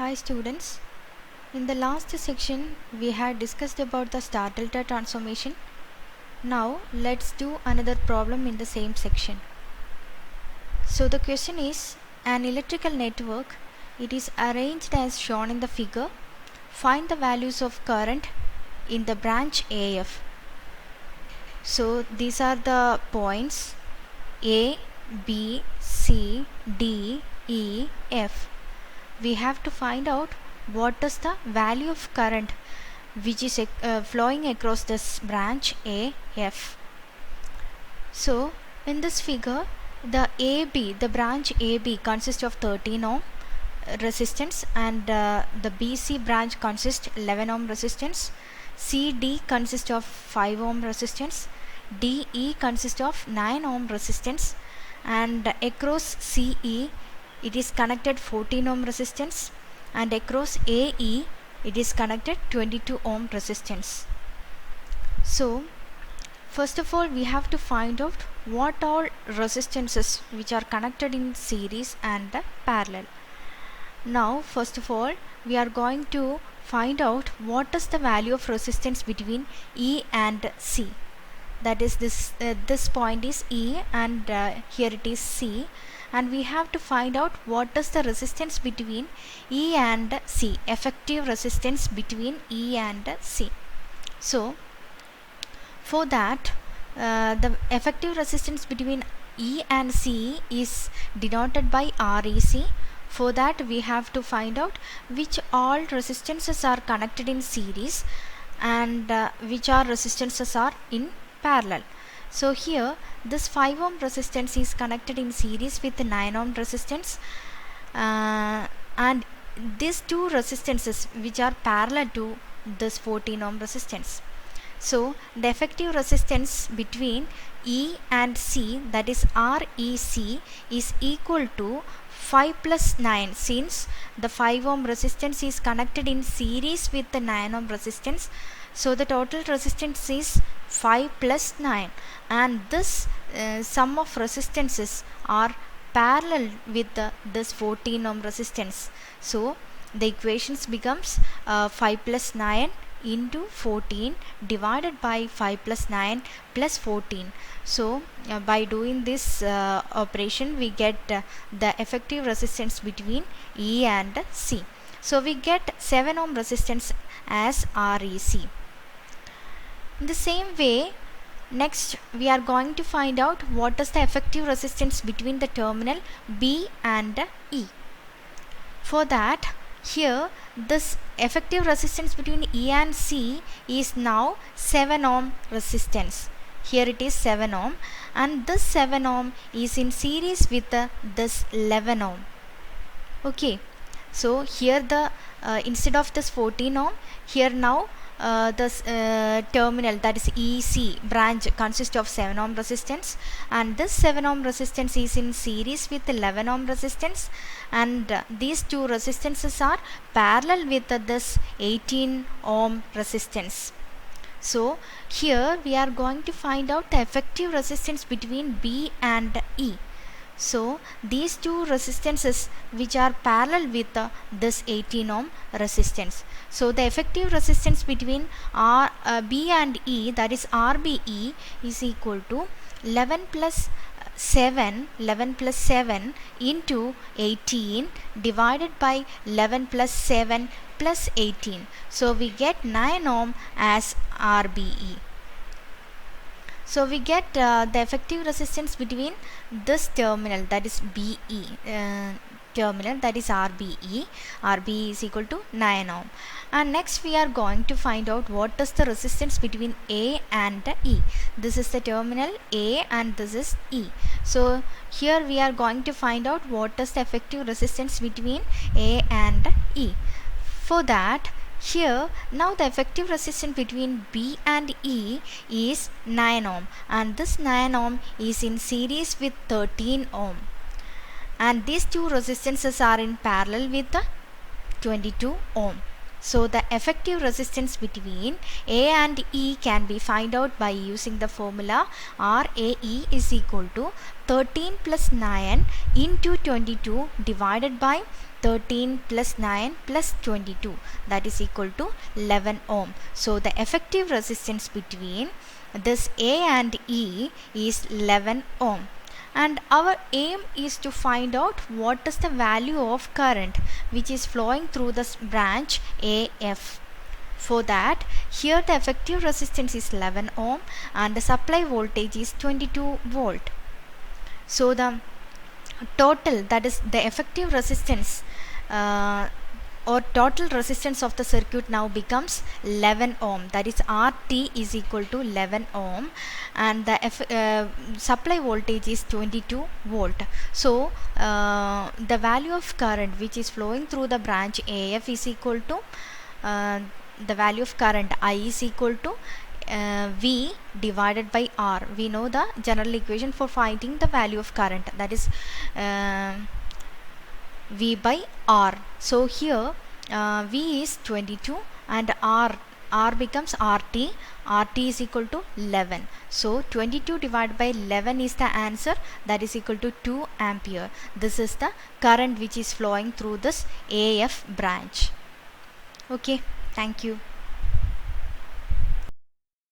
Hi students, in the last section we had discussed about the star delta transformation. Now let's do another problem in the same section. So the question is, an electrical network, it is arranged as shown in the figure. Find the values of current in the branch AF. So these are the points A, B, C, D, E, F. We have to find out what is the value of current which is flowing across this branch AF. So in this figure, the branch AB consists of 13 ohm resistance, and the BC branch consists 11 ohm resistance. CD consists of 5 ohm resistance. DE consists of 9 ohm resistance, and across CE it is connected 14 ohm resistance, and across AE it is connected 22 ohm resistance. So first of all we have to find out what all resistances which are connected in series and parallel. Now first of all we are going to find out what is the value of resistance between E and C. That is this point is E, and here it is C, and we have to find out what is the resistance between E and C, effective resistance between E and C. So for that, the effective resistance between E and C is denoted by REC. For that we have to find out which all resistances are connected in series and which all resistances are in parallel. So here this 5 ohm resistance is connected in series with 9 ohm resistance, and these two resistances which are parallel to this 14 ohm resistance. So the effective resistance between E and C, that is REC, is equal to 5 plus 9, since the 5 ohm resistance is connected in series with the 9 ohm resistance. So the total resistance is 5 plus 9, and this sum of resistances are parallel with this 14 ohm resistance. So the equations becomes 5 plus 9 into 14 divided by 5 plus 9 plus 14. So by doing this operation we get the effective resistance between E and C. So we get 7 ohm resistance as REC. In the same way, next we are going to find out what is the effective resistance between the terminal B and E. For that, here this effective resistance between E and C is now 7 ohm resistance. Here it is 7 ohm, and this 7 ohm is in series with this 11 ohm. Okay, so here the instead of this 14 ohm, here now this terminal, that is EC branch, consists of 7 ohm resistance, and this 7 ohm resistance is in series with 11 ohm resistance, and these two resistances are parallel with this 18 ohm resistance. So here we are going to find out the effective resistance between B and E. So these two resistances which are parallel with this 18 ohm resistance. So the effective resistance between B and E, that is RBE, is equal to 11 plus 7 into 18 divided by 11 plus 7 plus 18. So we get 9 ohm as RBE. So we get the effective resistance between this terminal, that is BE, terminal, that is RBE. RBE is equal to 9 ohm. And next we are going to find out what is the resistance between A and E. This is the terminal A and this is E. So here we are going to find out what is the effective resistance between A and E. For that, here now the effective resistance between B and E is 9 ohm, and this 9 ohm is in series with 13 ohm, and these two resistances are in parallel with 22 ohm. So the effective resistance between A and E can be found out by using the formula RAE is equal to 13 plus 9 into 22 divided by 13 plus 9 plus 22, that is equal to 11 ohm. So the effective resistance between this A and E is 11 ohm. And our aim is to find out what is the value of current which is flowing through this branch AF. For that, here the effective resistance is 11 ohm and the supply voltage is 22 volt. So the total, that is the effective resistance or total resistance of the circuit now becomes 11 ohm, that is RT is equal to 11 ohm, and the supply voltage is 22 volt. So the value of current which is flowing through the branch AF is equal to the value of current I is equal to V divided by R. We know the general equation for finding the value of current, that is V by R. So here V is 22 and R becomes RT. RT is equal to 11. So 22 divided by 11 is the answer, that is equal to 2 ampere. This is the current which is flowing through this AF branch. Okay, thank you.